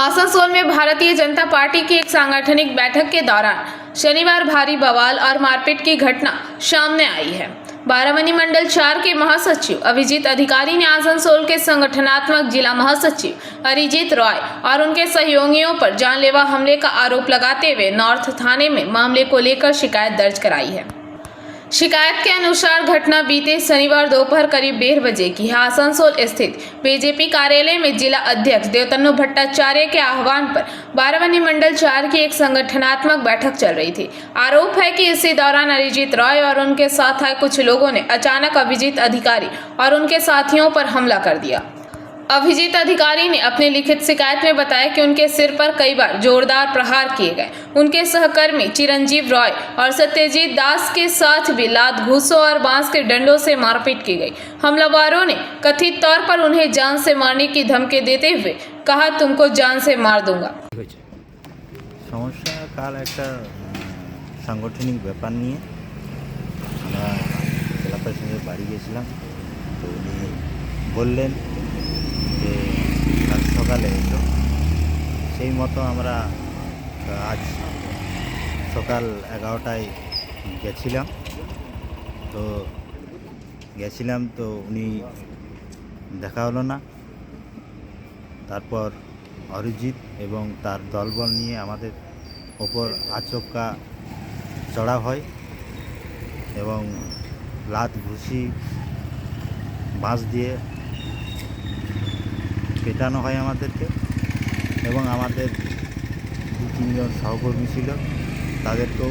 आसनसोल में भारतीय जनता पार्टी की एक सांगठनिक बैठक के दौरान शनिवार भारी बवाल और मारपीट की घटना सामने आई है। बाराबंकी मंडल 4 के महासचिव अभिजीत अधिकारी ने आसनसोल के संगठनात्मक जिला महासचिव अरिजीत रॉय और उनके सहयोगियों पर जानलेवा हमले का आरोप लगाते हुए नॉर्थ थाने में मामले को लेकर शिकायत दर्ज कराई है। शिकायत के अनुसार घटना बीते शनिवार दोपहर करीब 1:30 बजे की है। आसनसोल स्थित बीजेपी कार्यालय में जिला अध्यक्ष देवतन्नु भट्टाचार्य के आह्वान पर बाराबंकी मंडल 4 की एक संगठनात्मक बैठक चल रही थी। आरोप है कि इसी दौरान अरिजीत रॉय और उनके साथ आए कुछ लोगों ने अचानक अभिजीत अधिकारी और उनके साथियों पर हमला कर दिया। अभिजीत अधिकारी ने अपने लिखित शिकायत में बताया कि उनके सिर पर कई बार जोरदार प्रहार किए गए। उनके सहकर्मी चिरंजीव रॉय और सत्यजीत दास के साथ भी लात घूंसों और बांस के डंडों से मारपीट की गई। हमलावरों ने कथित तौर पर उन्हें जान से मारने की धमकी देते हुए कहा, तुमको जान से मार दूंगा। সমস্যা কাল একটা সাংগঠনিক ব্যাপার নিয়ে আমরা জেলা প্রশাসনের বাড়ি গেছিলাম। তো উনি বললেন যে কাল সকালে এসো, সেই মতো আমরা আজ সকাল 11টায় গেছিলাম। তো উনি দেখা হলো না। তারপর অরিজিৎ এবং তার দলবল নিয়ে আমাদের ওপর আচমকা চড়া হয় এবং লাত ঘুষি বাঁশ দিয়ে পেটানো হয় আমাদেরকে এবং আমাদের 2-3 জন সহকর্মী ছিল তাদেরকেও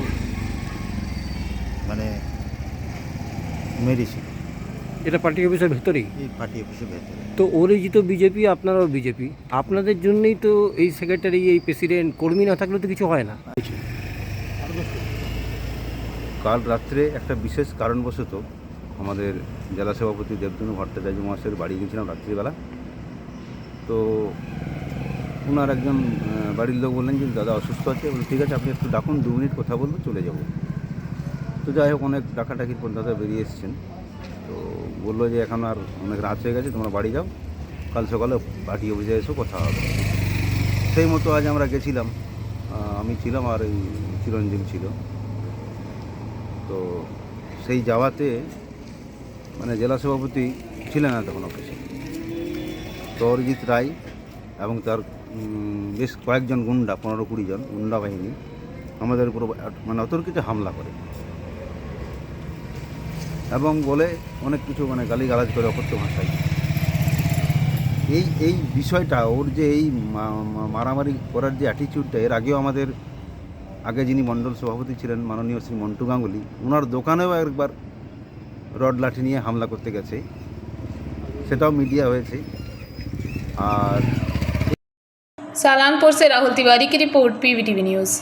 মেরেছিল। এটা পার্টি অফিসের ভেতরেই? এই পার্টি অফিসের ভেতরে। তো ওরই তো বিজেপি, আপনারাও বিজেপি, আপনাদের জন্যই তো এই সেক্রেটারি, এই প্রেসিডেন্ট, কর্মী না থাকলে তো কিছু হয় না। কাল রাত্রে একটা বিশেষ কারণবশত আমাদের জেলা সভাপতি দেবতনু ভট্টাচার্য মহাশয়ের বাড়ি গিয়েছিলাম রাত্রিবেলা। তো ওনার একজন বাড়ির লোক বললেন যে দাদা অসুস্থ আছে। বলে ঠিক আছে, আপনি একটু ডাকুন, 2 মিনিট কথা বলবো, চলে যাব। তো যাই হোক, অনেক ডাকাডাকির পর দাদা বেরিয়ে এসেছেন। তো বললো যে এখন আর অনেক রাত হয়ে গেছে, তোমরা বাড়ি যাও, কাল সকালে পার্টি অফিসে এসো, কথা হবে। সেই মতো আজ আমরা গেছিলাম। আমি ছিলাম আর এই চিরঞ্জীব ছিল। তো সেই যাওয়াতে জেলা সভাপতি ছিলেন না তখন অফিসে। তো অরিজিৎ রায় এবং তার বেশ কয়েকজন গুন্ডা, 15-20 জন গুন্ডা বাহিনী আমাদের উপর অতর্কিত হামলা করে এবং বলে অনেক কিছু গালিগালাজ করে অকথ্য ভাষায়। এই বিষয়টা, ওর যে এই মারামারি করার যে অ্যাটিটিউডটা, এর আগেও আমাদের আগে যিনি মণ্ডল সভাপতি ছিলেন মাননীয় শ্রী মন্টু গাঙ্গুলি, ওনার দোকানেও একবার রড লাঠি নিয়ে হামলা করতে গেছে, সেটাও মিডিয়া হয়েছে। আর सालानपुर से राहुल तिवारी की रिपोर्ट, PVTV न्यूज़।